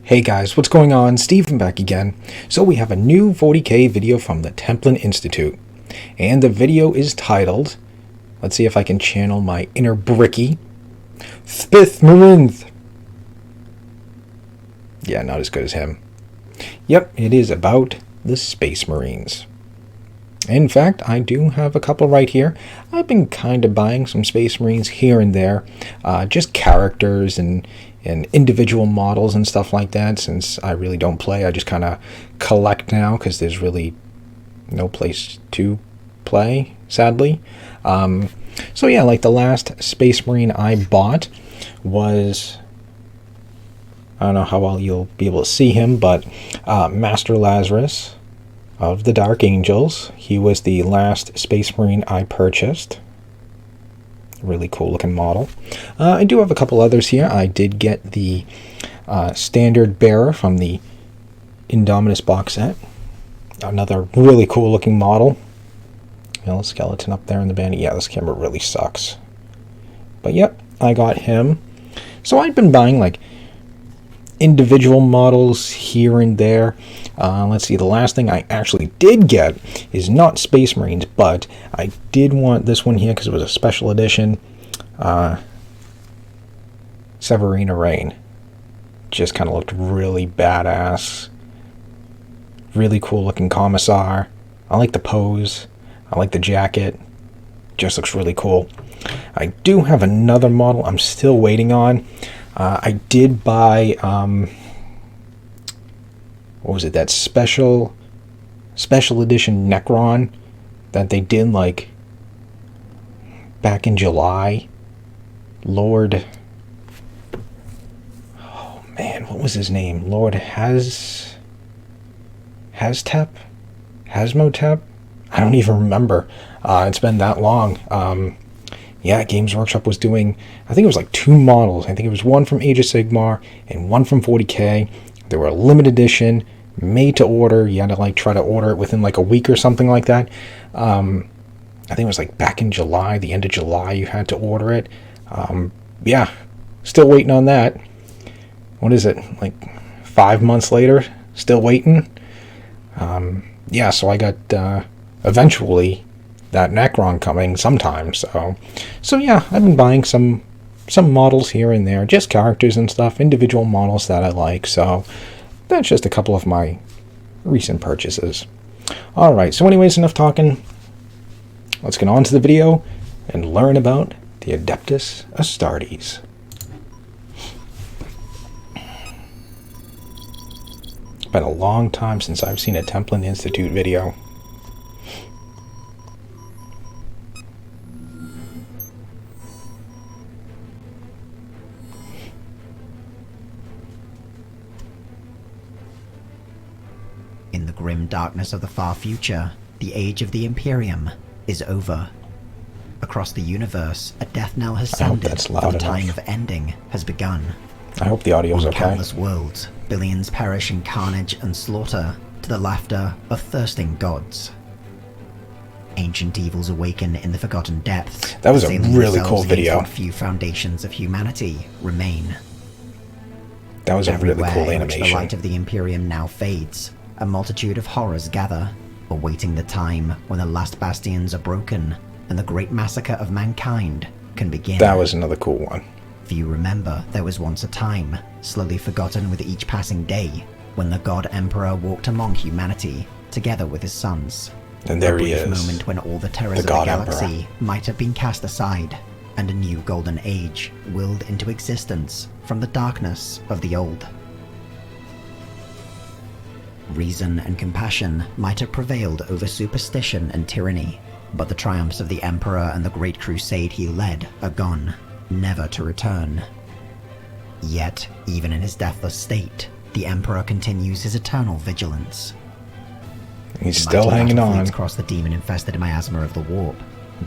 Hey guys, what's going on? Steven back again. So we have a new 40k video from the Templin Institute. And the video is titled, let's see if I can channel my inner Bricky, Spith Marines. Yeah, not as good as him. Yep, it is about the Space Marines. In fact, I do have a couple right here. I've been kind of buying some Space Marines here and there. Just characters and individual models and stuff like that. Since I really don't play, I just kind of collect now because there's really no place to play, sadly. So yeah, like the last Space Marine I bought was, I don't know how well you'll be able to see him, but Master Lazarus of the Dark Angels. He was the last Space Marine I purchased. Really cool looking model. I do have a couple others here. I did get the Standard Bearer from the Indominus box set. Another really cool looking model. Little skeleton up there in the band. Yeah, this camera really sucks. But yep, I got him. So I've been buying like individual models here and there. Let's see, the last thing I actually did get is not Space Marines, but I did want this one here because it was a special edition. Severina Rain. Just kind of looked really badass. Really cool looking commissar. I like the pose. I like the jacket. Just looks really cool. I do have another model I'm still waiting on. I did buy, what was it, that special edition Necron that they did like back in July. Lord, oh man, what was his name? Lord Haztep? Hasmotep? I don't even remember. It's been that long. Yeah, Games Workshop was doing, I think it was like 2 models. I think it was one from Age of Sigmar and one from 40k. They were a limited edition, made to order. You had to like try to order it within like a week or something like that. I think it was like back in July, the end of July, you had to order it. Yeah, still waiting on that. What is it, like 5 months later? Still waiting. Yeah, so I got eventually that Necron coming sometime. So yeah, I've been buying some models here and there, just characters and stuff, individual models that I like. So that's just a couple of my recent purchases. Alright, so anyways, enough talking. Let's get on to the video and learn about the Adeptus Astartes. It's been a long time since I've seen a Templin Institute video. In the grim darkness of the far future, the age of the Imperium is over. Across the universe, a death knell has sounded, for the time of ending has begun. I hope the audio's okay. On countless worlds, billions perish in carnage and slaughter, to the laughter of thirsting gods. Ancient evils awaken in the forgotten depths. That was a really cool video. Few foundations of humanity remain. That was a really cool animation. The light of the Imperium now fades. A multitude of horrors gather, awaiting the time when the last bastions are broken and the great massacre of mankind can begin. That was another cool one. Few remember there was once a time, slowly forgotten with each passing day, when the God Emperor walked among humanity, together with his sons. And there he is, a brief moment when all the terrors of the galaxy might have been cast aside, and a new golden age willed into existence from the darkness of the old. Reason and compassion might have prevailed over superstition and tyranny, but the triumphs of the Emperor and the great crusade he led are gone, never to return. Yet, even in his deathless state, the Emperor continues his eternal vigilance. He's still hanging on. Across the demon-infested miasma of the warp,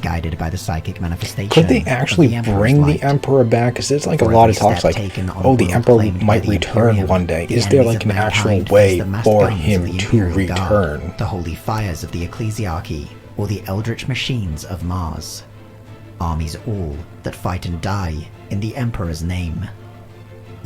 guided by the psychic manifestation. Could they actually bring the Emperor back? Because there's like a lot of talks like, oh, the Emperor might return one day. Is there like an actual way for him to return? The holy fires of the ecclesiarchy, or the eldritch machines of Mars. Armies all that fight and die in the Emperor's name.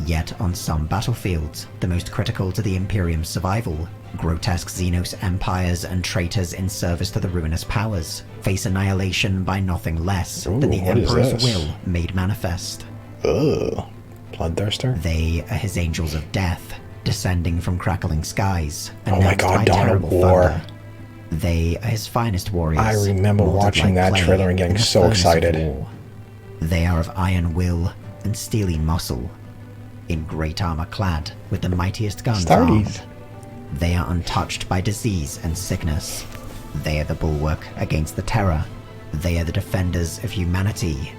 Yet on some battlefields, the most critical to the Imperium's survival, grotesque Xenos empires and traitors in service to the ruinous powers face annihilation by nothing less than the Emperor's will made manifest. Ugh. Bloodthirster? They are his angels of death, descending from crackling skies, oh my god, Dawn of War. Thunder. They are his finest warriors. I remember watching that trailer and getting so excited. They are of iron will and steely muscle, in great armor clad with the mightiest guns armed. They are untouched by disease and sickness. They are the bulwark against the terror. They are the defenders of humanity.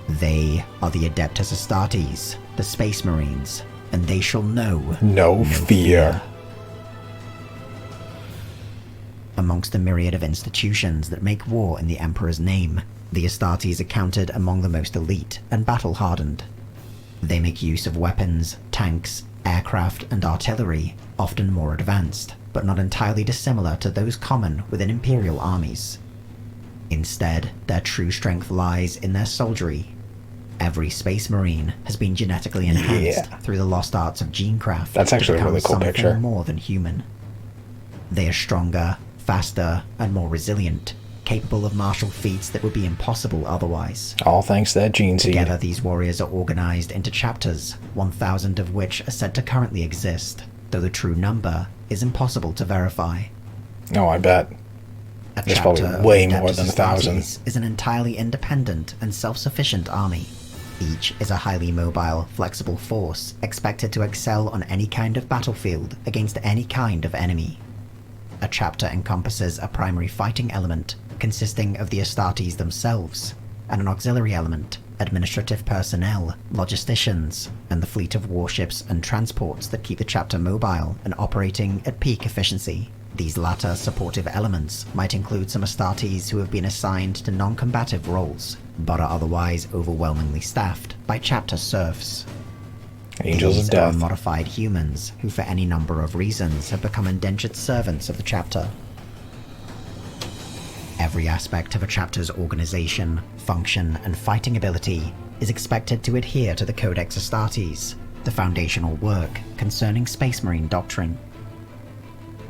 They are the Adeptus Astartes, the Space Marines, and they shall know no fear. Amongst the myriad of institutions that make war in the Emperor's name, the Astartes are counted among the most elite and battle-hardened. They make use of weapons, tanks, aircraft, and artillery, often more advanced, but not entirely dissimilar to those common within Imperial armies. Instead, their true strength lies in their soldiery. Every Space Marine has been genetically enhanced through the lost arts of genecraft. That's actually a really cool picture. More than human. They are stronger, faster, and more resilient, capable of martial feats that would be impossible otherwise. All thanks to that gene seed. Together, these warriors are organized into chapters, 1,000 of which are said to currently exist, though the true number is impossible to verify. Oh, I bet. There's probably way more than 1,000. Is an entirely independent and self-sufficient army. Each is a highly mobile, flexible force expected to excel on any kind of battlefield against any kind of enemy. A chapter encompasses a primary fighting element consisting of the Astartes themselves, and an auxiliary element, administrative personnel, logisticians, and the fleet of warships and transports that keep the chapter mobile and operating at peak efficiency. These latter supportive elements might include some Astartes who have been assigned to non-combative roles, but are otherwise overwhelmingly staffed by chapter serfs. Angels of Death. These are unmodified humans who for any number of reasons have become indentured servants of the chapter. Every aspect of a chapter's organization, function, and fighting ability is expected to adhere to the Codex Astartes, the foundational work concerning Space Marine doctrine.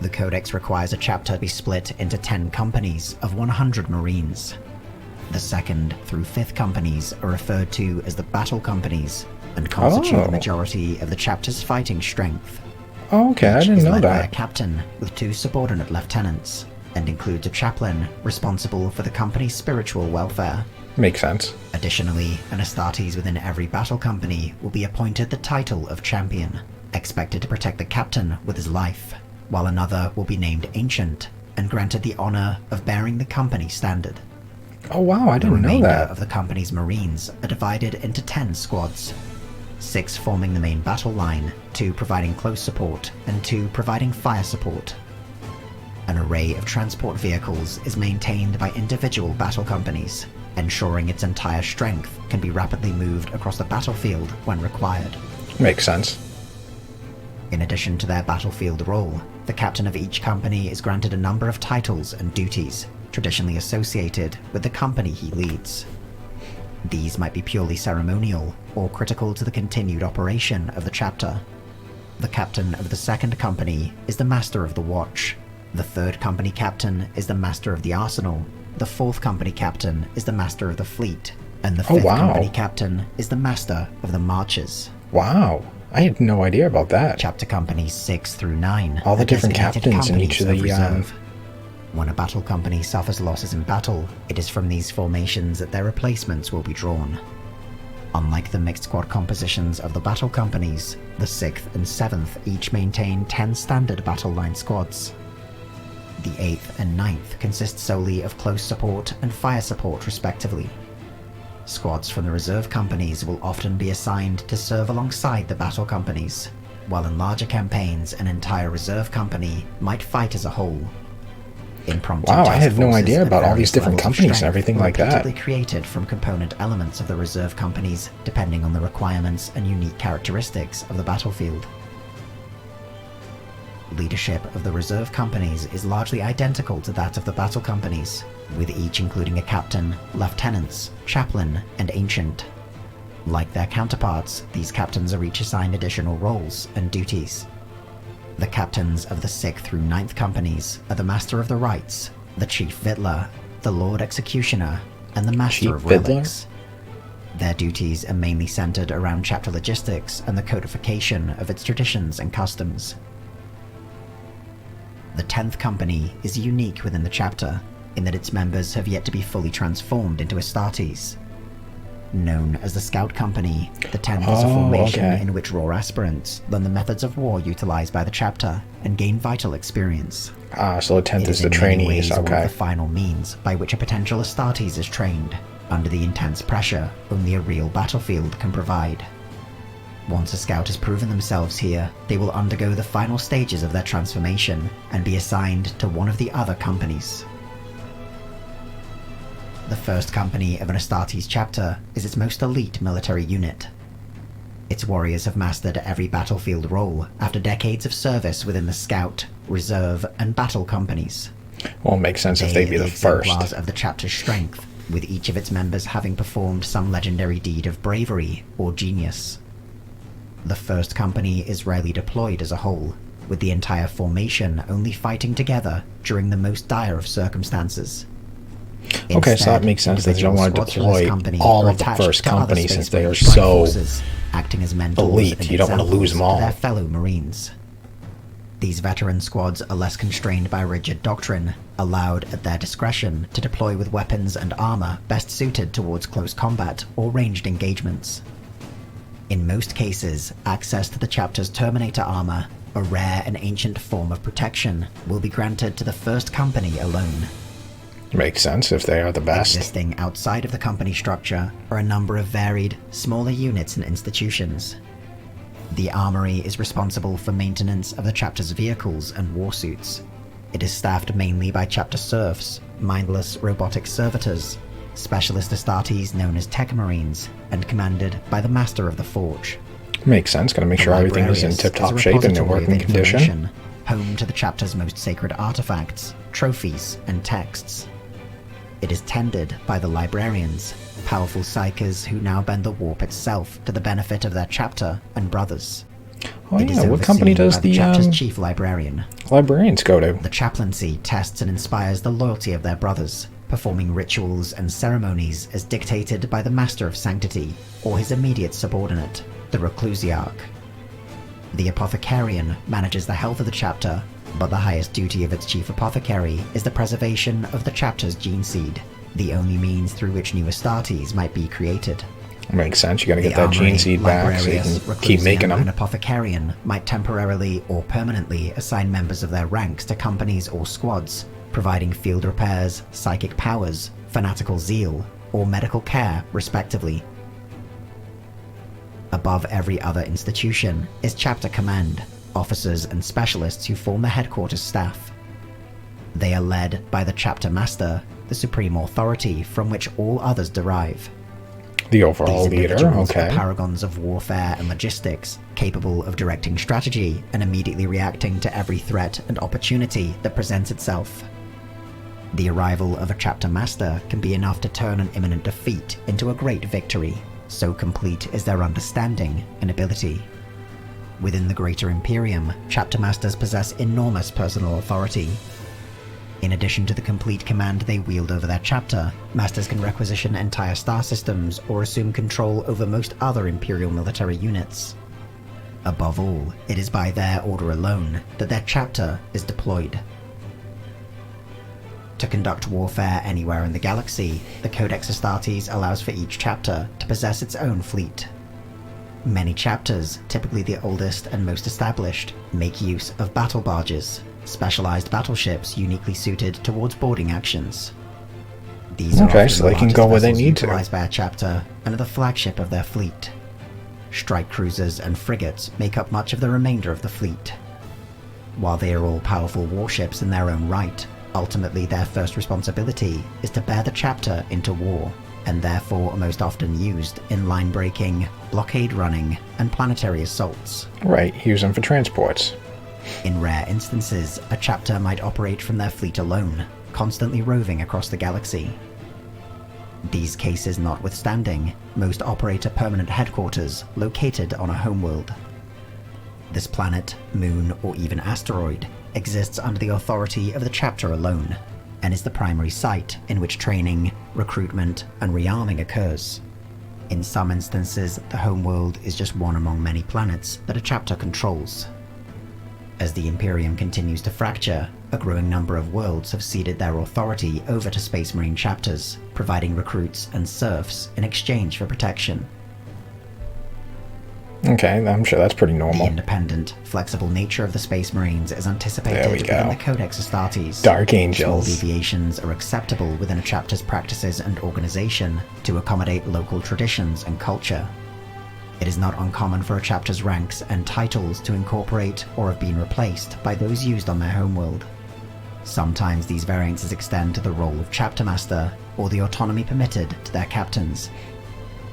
The Codex requires a chapter to be split into 10 companies of 100 Marines. The 2nd through 5th companies are referred to as the Battle Companies, and constitute the majority of the chapter's fighting strength. Oh, okay, I didn't know led by a that. captain with 2 subordinate lieutenants, and includes a chaplain responsible for the company's spiritual welfare. Makes sense. Additionally, an Astartes within every battle company will be appointed the title of champion, expected to protect the captain with his life, while another will be named ancient and granted the honor of bearing the company standard. Oh wow, I didn't know that. The remainder of the company's marines are divided into 10 squads, 6 forming the main battle line, 2 providing close support, and 2 providing fire support. An array of transport vehicles is maintained by individual battle companies, ensuring its entire strength can be rapidly moved across the battlefield when required. Makes sense. In addition to their battlefield role, the captain of each company is granted a number of titles and duties, traditionally associated with the company he leads. These might be purely ceremonial, or critical to the continued operation of the chapter. The captain of the 2nd company is the Master of the Watch. The 3rd company captain is the Master of the Arsenal. The 4th company captain is the Master of the Fleet. And the 5th company captain is the Master of the Marches. Wow, I had no idea about that. Chapter companies 6 through 9. All the different captains in each of the reserve. When a battle company suffers losses in battle, it is from these formations that their replacements will be drawn. Unlike the mixed squad compositions of the battle companies, the 6th and 7th each maintain 10 standard battle line squads. The 8th and 9th consist solely of close support and fire support respectively. Squads from the reserve companies will often be assigned to serve alongside the battle companies, while in larger campaigns an entire reserve company might fight as a whole. Wow, I had no idea about all these different companies and everything like that. Created from component elements of the reserve companies, depending on the requirements and unique characteristics of the battlefield. Leadership of the reserve companies is largely identical to that of the battle companies, with each including a captain, lieutenants, chaplain, and ancient. Like their counterparts, these captains are each assigned additional roles and duties. The captains of the 6th through 9th companies are the Master of the Rites, the Chief Vittler, the Lord Executioner, and the Master of Relics. Their duties are mainly centered around chapter logistics and the codification of its traditions and customs. The 10th company is unique within the chapter, in that its members have yet to be fully transformed into Astartes. Known as the Scout Company, the 10th is a formation in which raw aspirants learn the methods of war utilized by the chapter and gain vital experience. So the 10th is the trainees, one of the final means by which a potential Astartes is trained, under the intense pressure only a real battlefield can provide. Once a scout has proven themselves here, they will undergo the final stages of their transformation and be assigned to one of the other companies. The first company of an Astartes chapter is its most elite military unit. Its warriors have mastered every battlefield role after decades of service within the Scout, Reserve, and Battle companies. Well, it makes sense if they'd be the first. Exemplars of the chapter's strength, with each of its members having performed some legendary deed of bravery or genius. The first company is rarely deployed as a whole, with the entire formation only fighting together during the most dire of circumstances. Okay, so that makes sense that you don't want to deploy all of the first company since they are so acting as elite. You don't want to lose them all. Their fellow Marines. These veteran squads are less constrained by rigid doctrine, allowed at their discretion to deploy with weapons and armor best suited towards close combat or ranged engagements. In most cases, access to the chapter's Terminator armor, a rare and ancient form of protection, will be granted to the first company alone. Makes sense if they are the best. Existing outside of the company structure are a number of varied, smaller units and institutions. The Armory is responsible for maintenance of the chapter's vehicles and warsuits. It is staffed mainly by chapter serfs, mindless robotic servitors, specialist Astartes known as Tech Marines, and commanded by the Master of the Forge. Makes sense, gotta make sure everything is in tip-top shape and in working condition. Home to the chapter's most sacred artifacts, trophies, and texts. It is tended by the librarians, powerful psychers who now bend the warp itself to the benefit of their chapter and brothers. Oh yeah, what company does the chapter's chief librarian librarians go to? The chaplaincy tests and inspires the loyalty of their brothers, performing rituals and ceremonies as dictated by the Master of Sanctity or his immediate subordinate, the Reclusiarch. The apothecarian manages the health of the chapter, but the highest duty of its chief apothecary is the preservation of the chapter's gene seed, the only means through which new Astartes might be created. Makes sense, you gotta get that gene seed back so you can keep making them. An apothecarian might temporarily or permanently assign members of their ranks to companies or squads, providing field repairs, psychic powers, fanatical zeal, or medical care, respectively. Above every other institution is chapter command, officers and specialists who form the headquarters staff. They are led by the chapter master, the supreme authority from which all others derive. The overall leader, okay. Are paragons of warfare and logistics, capable of directing strategy and immediately reacting to every threat and opportunity that presents itself. The arrival of a chapter master can be enough to turn an imminent defeat into a great victory, so complete is their understanding and ability. Within the Greater Imperium, chapter masters possess enormous personal authority. In addition to the complete command they wield over their chapter, masters can requisition entire star systems or assume control over most other Imperial military units. Above all, it is by their order alone that their chapter is deployed. To conduct warfare anywhere in the galaxy, the Codex Astartes allows for each chapter to possess its own fleet. Many chapters, typically the oldest and most established, make use of battle barges, specialized battleships uniquely suited towards boarding actions. These are so they can go where they need to. Utilized by a chapter and are the flagship of their fleet. Strike cruisers and frigates make up much of the remainder of the fleet. While they are all powerful warships in their own right, ultimately their first responsibility is to bear the chapter into war, and therefore are most often used in line-breaking, blockade running, and planetary assaults. Right, use them for transports. In rare instances, a chapter might operate from their fleet alone, constantly roving across the galaxy. These cases notwithstanding, most operate a permanent headquarters located on a homeworld. This planet, moon, or even asteroid exists under the authority of the chapter alone, and is the primary site in which training, recruitment, and rearming occurs. In some instances, the homeworld is just one among many planets that a chapter controls. As the Imperium continues to fracture, a growing number of worlds have ceded their authority over to Space Marine chapters, providing recruits and serfs in exchange for protection. Okay, I'm sure that's pretty normal. The independent, flexible nature of the Space Marines is anticipated within the Codex Astartes. Dark Angels. Small deviations are acceptable within a chapter's practices and organization to accommodate local traditions and culture. It is not uncommon for a chapter's ranks and titles to incorporate or have been replaced by those used on their homeworld. Sometimes these variances extend to the role of chapter master or the autonomy permitted to their captains.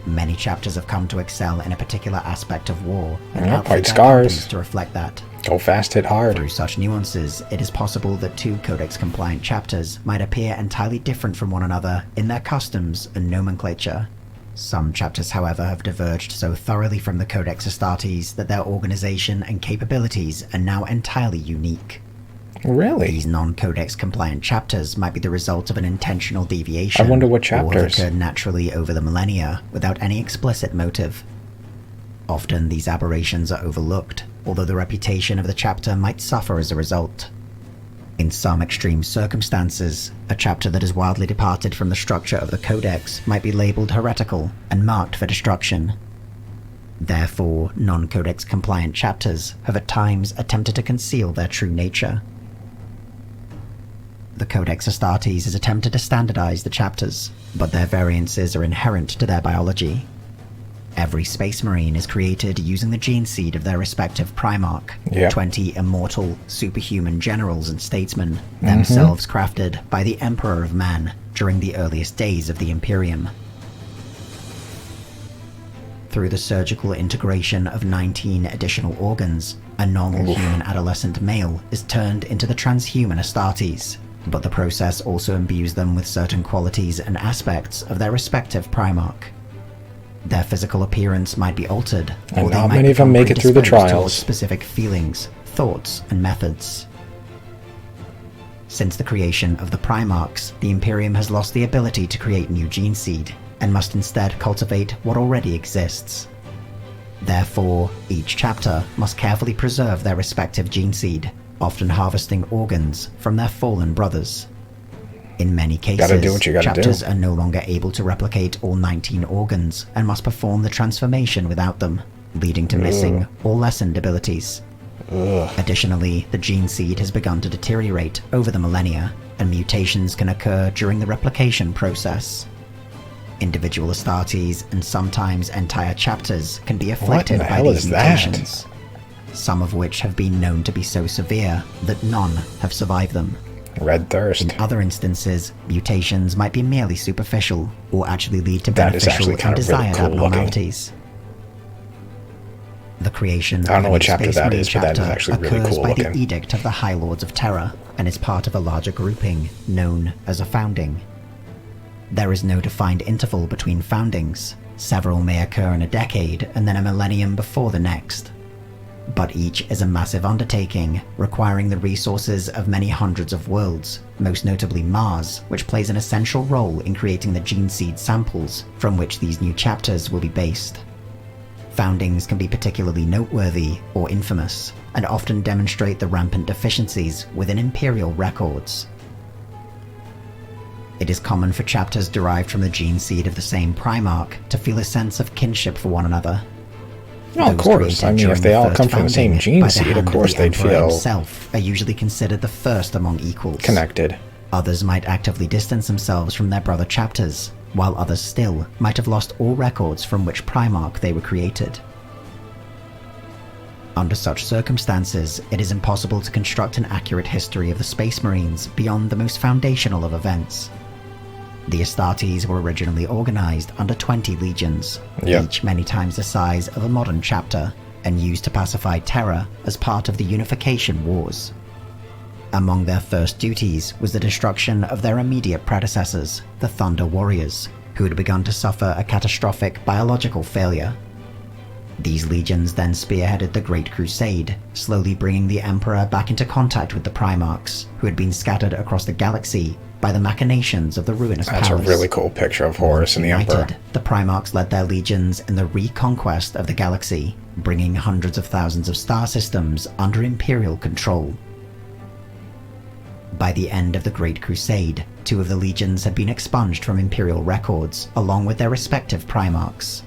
Many chapters have come to excel in a particular aspect of war and outfit their captains to reflect that. Go fast, hit hard. Through such nuances, it is possible that two Codex-compliant chapters might appear entirely different from one another in their customs and nomenclature. Some chapters, however, have diverged so thoroughly from the Codex Astartes that their organization and capabilities are now entirely unique. Really? These non-Codex compliant chapters might be the result of an intentional deviation. I wonder what chapters. Or have occurred naturally over the millennia without any explicit motive. Often these aberrations are overlooked, although the reputation of the chapter might suffer as a result. In some extreme circumstances, a chapter that has wildly departed from the structure of the Codex might be labeled heretical and marked for destruction. Therefore, non-Codex compliant chapters have at times attempted to conceal their true nature. The Codex Astartes has attempted to standardize the chapters, but their variances are inherent to their biology. Every Space Marine is created using the gene seed of their respective Primarch, 20 immortal, superhuman generals and statesmen, themselves crafted by the Emperor of Man during the earliest days of the Imperium. Through the surgical integration of 19 additional organs, a normal human adolescent male is turned into the transhuman Astartes, but the process also imbues them with certain qualities and aspects of their respective Primarch. Their physical appearance might be altered, and not many of them make it through the trials. Specific feelings, thoughts, and methods. Since the creation of the Primarchs, the Imperium has lost the ability to create new gene seed, and must instead cultivate what already exists. Therefore, each chapter must carefully preserve their respective gene seed, often harvesting organs from their fallen brothers. In many cases, chapters are no longer able to replicate all 19 organs and must perform the transformation without them, leading to missing or lessened abilities. Additionally, the gene seed has begun to deteriorate over the millennia, and mutations can occur during the replication process. Individual Astartes and sometimes entire chapters can be afflicted by these mutations, some of which have been known to be so severe that none have survived them. Red thirst. In other instances, mutations might be merely superficial, or actually lead to beneficial and desired abnormalities. The creation of a Space Marine chapter occurs by the Edict of the High Lords of Terror, and is part of a larger grouping known as a founding. There is no defined interval between foundings. Several may occur in a decade, and then a millennium before the next. But each is a massive undertaking, requiring the resources of many hundreds of worlds, most notably Mars, which plays an essential role in creating the gene seed samples from which these new chapters will be based. Foundings can be particularly noteworthy or infamous, and often demonstrate the rampant deficiencies within Imperial records. It is common for chapters derived from the gene seed of the same Primarch to feel a sense of kinship for one another. No, of course. I mean, if they all come from the same gene seed, of course they'd feel himself are usually considered the first among equals. Connected. Others might actively distance themselves from their brother chapters, while others still might have lost all records from which Primarch they were created. Under such circumstances, it is impossible to construct an accurate history of the Space Marines beyond the most foundational of events. The Astartes were originally organized under 20 legions, each many times the size of a modern chapter, and used to pacify Terra as part of the Unification Wars. Among their first duties was the destruction of their immediate predecessors, the Thunder Warriors, who had begun to suffer a catastrophic biological failure. These legions then spearheaded the Great Crusade, slowly bringing the Emperor back into contact with the Primarchs, who had been scattered across the galaxy by the machinations of the ruinous That's palace. a really cool picture of Horus and the Emperor. United, the Primarchs led their legions in the reconquest of the galaxy, bringing hundreds of thousands of star systems under Imperial control. By the end of the Great Crusade, 2 of the legions had been expunged from Imperial records, along with their respective Primarchs.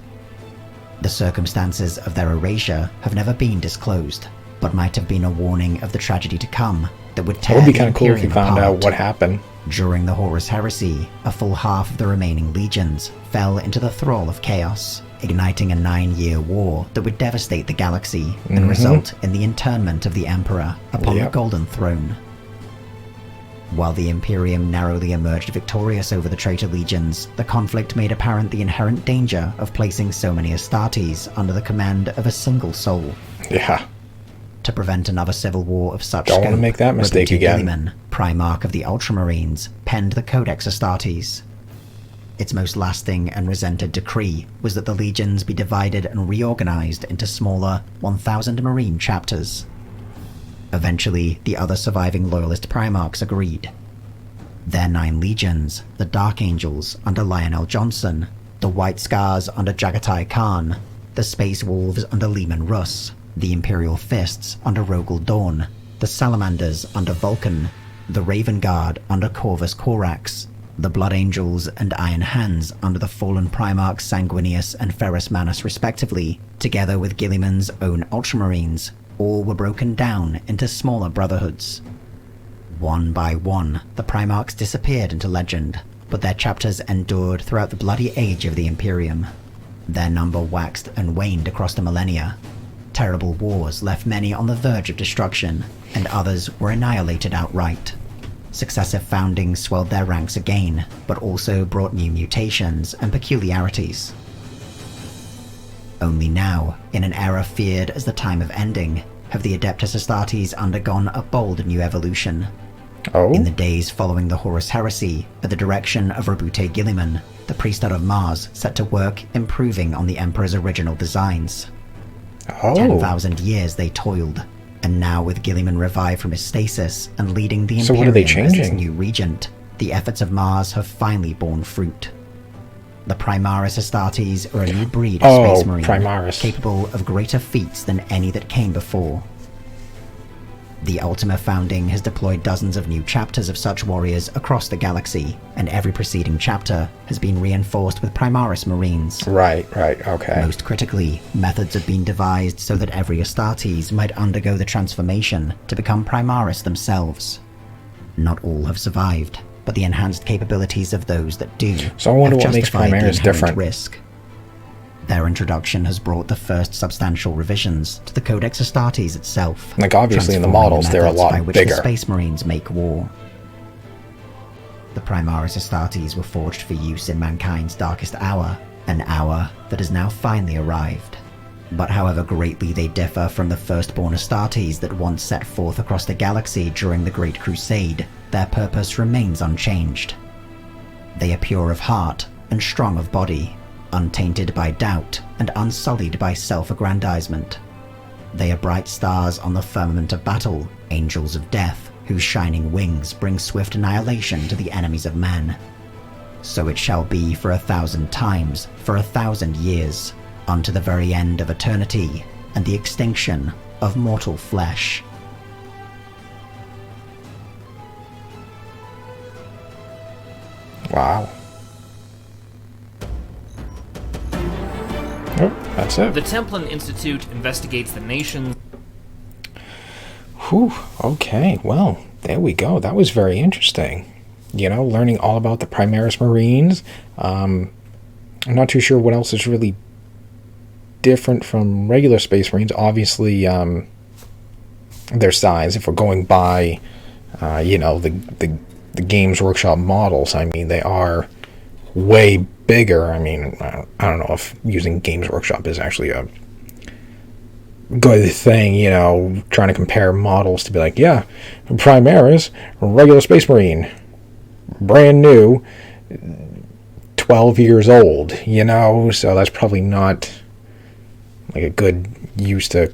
The circumstances of their erasure have never been disclosed, but might have been a warning of the tragedy to come that would tear It would be the kind of cool if you Imperium found apart. out what happened. During the Horus Heresy, a full half of the remaining legions fell into the thrall of chaos, igniting a 9-year war that would devastate the galaxy and result in the internment of the Emperor upon the Golden Throne. While the Imperium narrowly emerged victorious over the traitor legions, the conflict made apparent the inherent danger of placing so many Astartes under the command of a single soul. Yeah. To prevent another civil war of such Don't scope, want to make that mistake Robuto again. Guilliman, Primarch of the Ultramarines, penned the Codex Astartes. Its most lasting and resented decree was that the legions be divided and reorganized into smaller 1,000 Marine chapters. Eventually, the other surviving Loyalist Primarchs agreed. Their 9 legions, the Dark Angels under Lionel Johnson, the White Scars under Jagatai Khan, the Space Wolves under Lehman Russ, the Imperial Fists under Rogel Dawn, the Salamanders under Vulcan, the Raven Guard under Corvus Corax, the Blood Angels and Iron Hands under the fallen Primarchs Sanguinius and Ferrus Manus respectively, together with Guilliman's own Ultramarines, all were broken down into smaller brotherhoods. One by one, the Primarchs disappeared into legend, but their chapters endured throughout the bloody age of the Imperium. Their number waxed and waned across the millennia. Terrible wars left many on the verge of destruction, and others were annihilated outright. Successive foundings swelled their ranks again, but also brought new mutations and peculiarities. Only now, in an era feared as the time of ending, have the Adeptus Astartes undergone a bold new evolution. Oh? In the days following the Horus Heresy, at the direction of Robuto Guilliman, the priesthood of Mars set to work improving on the Emperor's original designs. Oh. 10,000 years they toiled, and now with Guilliman revived from his stasis and leading the So Imperium what are they as its changing? new regent, the efforts of Mars have finally borne fruit. The Primaris Astartes are a new breed of Space Marine, Primaris. capable of greater feats than any that came before. The Ultima founding has deployed dozens of new chapters of such warriors across the galaxy, and every preceding chapter has been reinforced with Primaris Marines. Right, okay. Most critically, methods have been devised so that every Astartes might undergo the transformation to become Primaris themselves. Not all have survived, but the enhanced capabilities of those that do So I wonder have what makes justified the Primaris inherent different. risk. Their introduction has brought the first substantial revisions to the Codex Astartes itself. Like, obviously in the transforming models, they're a methods lot by which bigger. The Space Marines make war. The Primaris Astartes were forged for use in mankind's darkest hour, an hour that has now finally arrived. But however greatly they differ from the firstborn Astartes that once set forth across the galaxy during the Great Crusade, their purpose remains unchanged. They are pure of heart and strong of body, untainted by doubt and unsullied by self-aggrandizement. They are bright stars on the firmament of battle, angels of death, whose shining wings bring swift annihilation to the enemies of man. So it shall be for 1,000 times, for 1,000 years, unto the very end of eternity, and the extinction of mortal flesh. Wow. Oh, that's it. The Templin Institute investigates the nation's... Whew, okay, well, there we go. That was very interesting. You know, learning all about the Primaris Marines. I'm not too sure what else is really different from regular Space Marines. Obviously, their size. If we're going by, the Games Workshop models, I mean, they are way bigger. I mean, I don't know if using Games Workshop is actually a good thing, you know, trying to compare models to be like, yeah, Primaris, regular Space Marine, brand new, 12 years old, you know, so that's probably not like a good use to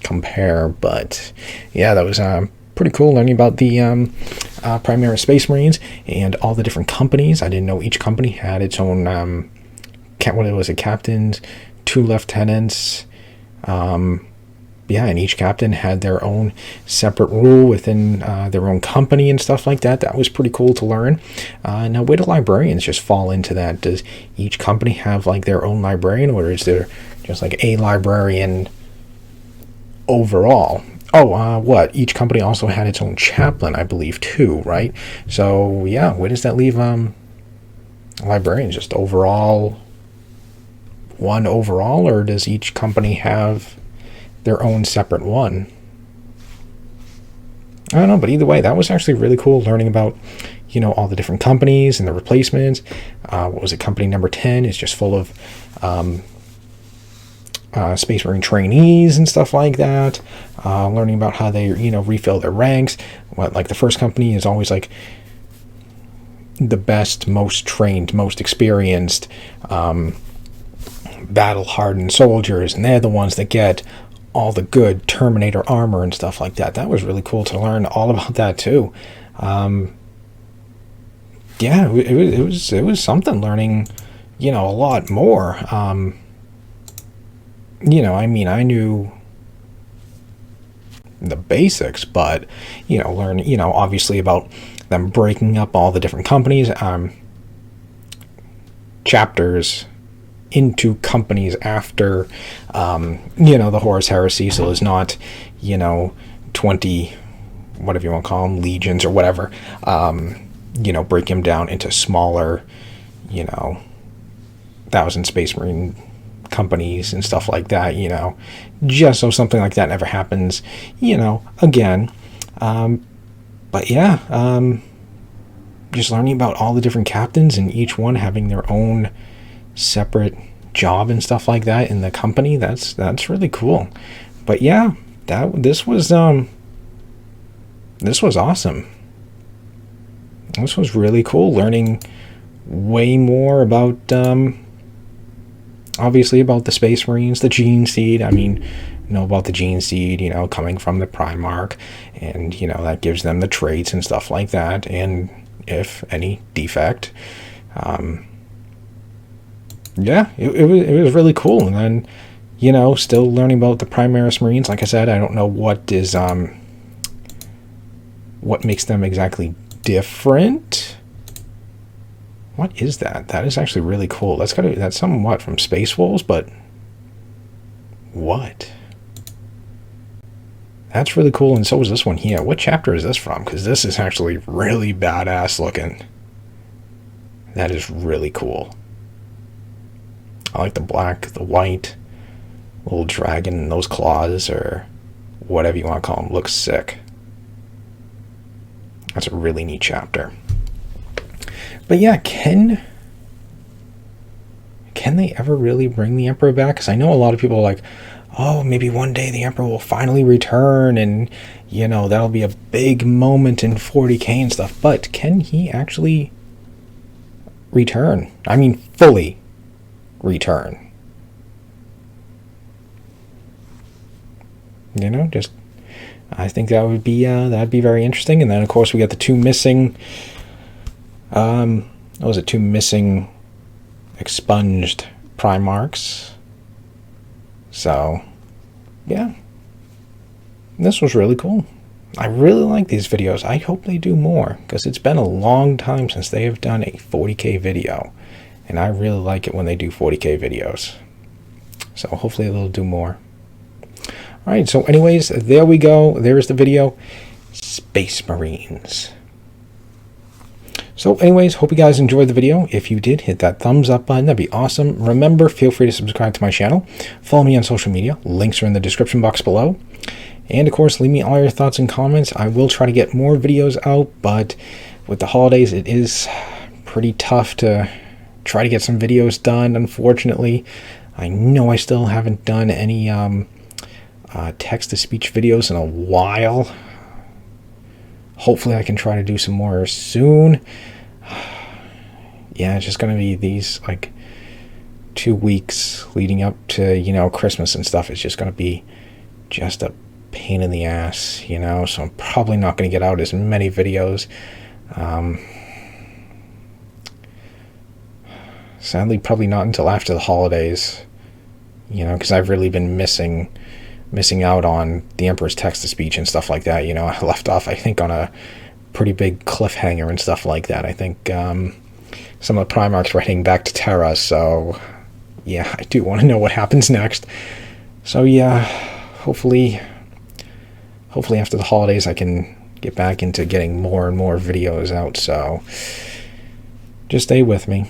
compare. But yeah, that was pretty cool learning about the Primaris Space Marines and all the different companies. I didn't know each company had its own what was it, captains, 2 lieutenants, yeah, and each captain had their own separate rule within their own company and stuff like that. That was pretty cool to learn. Now, where do librarians just fall into that? Does each company have like their own librarian, or is there just like a librarian overall? Oh, what? Each company also had its own chaplain, I believe, too, right? So, yeah, where does that leave librarians? Just overall, one overall, or does each company have their own separate one? I don't know, but either way, that was actually really cool learning about, you know, all the different companies and the replacements. What was it? Company number 10 is just full of Space Marine trainees and stuff like that. Learning about how they, you know, refill their ranks. What, like the first company is always like the best, most trained, most experienced, battle-hardened soldiers, and they're the ones that get all the good Terminator armor and stuff like that. That was really cool to learn all about that too. Yeah, it was something learning, you know, a lot more. You know, I mean, I knew the basics, but, you know, learn, you know, obviously about them breaking up all the different companies, chapters into companies after, you know, the Horus Heresy. So there's not, you know, 20, whatever you want to call them, legions or whatever, you know, break them down into smaller, you know, 1,000 Space Marine companies and stuff like that, you know, just so something like that never happens, you know, again. But yeah, just learning about all the different captains and each one having their own separate job and stuff like that in the company, that's really cool. But yeah, this was awesome. This was really cool, learning way more about obviously about the Space Marines, the gene seed. I mean, know about the gene seed, you know, coming from the Primarch, and, you know, that gives them the traits and stuff like that, and if any defect. Yeah, it was really cool. And then, you know, still learning about the Primaris Marines. Like I said, I don't know what makes them exactly different. What is that? That is actually really cool. That's somewhat from Space Wolves, but what? That's really cool, and so is this one here. What chapter is this from? Because this is actually really badass looking. That is really cool. I like the black, the white, little dragon, and those claws, or whatever you want to call them, looks sick. That's a really neat chapter. But yeah, can they ever really bring the Emperor back? Because I know a lot of people are like, oh, maybe one day the Emperor will finally return, and, you know, that'll be a big moment in 40k and stuff. But can he actually return? I mean, fully return. You know, just, I think that'd be very interesting. And then, of course, we got the two missing, two missing expunged Primarchs. So, yeah, this was really cool. I really like these videos. I hope they do more, because it's been a long time since they have done a 40k video, and I really like it when they do 40k videos. So hopefully they'll do more. Alright, so anyways, there we go. There's the video. Space Marines. So anyways, hope you guys enjoyed the video. If you did, hit that thumbs up button. That'd be awesome. Remember, feel free to subscribe to my channel. Follow me on social media. Links are in the description box below. And of course, leave me all your thoughts and comments. I will try to get more videos out, but with the holidays, it is pretty tough to try to get some videos done, unfortunately. I know I still haven't done any text-to-speech videos in a while. Hopefully I can try to do some more soon. yeah, it's just going to be these, like, 2 weeks leading up to, you know, Christmas and stuff. It's just going to be just a pain in the ass, you know, so I'm probably not going to get out as many videos. Sadly, probably not until after the holidays, you know, because I've really been missing out on the Emperor's text-to-speech and stuff like that. You know, I left off, I think, on a pretty big cliffhanger and stuff like that. I think some of the Primarchs were heading back to Terra, so yeah, I do want to know what happens next. So yeah, hopefully after the holidays I can get back into getting more and more videos out, so just stay with me.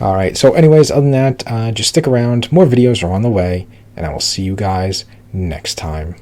Alright, so anyways, other than that, just stick around. More videos are on the way, and I will see you guys next time.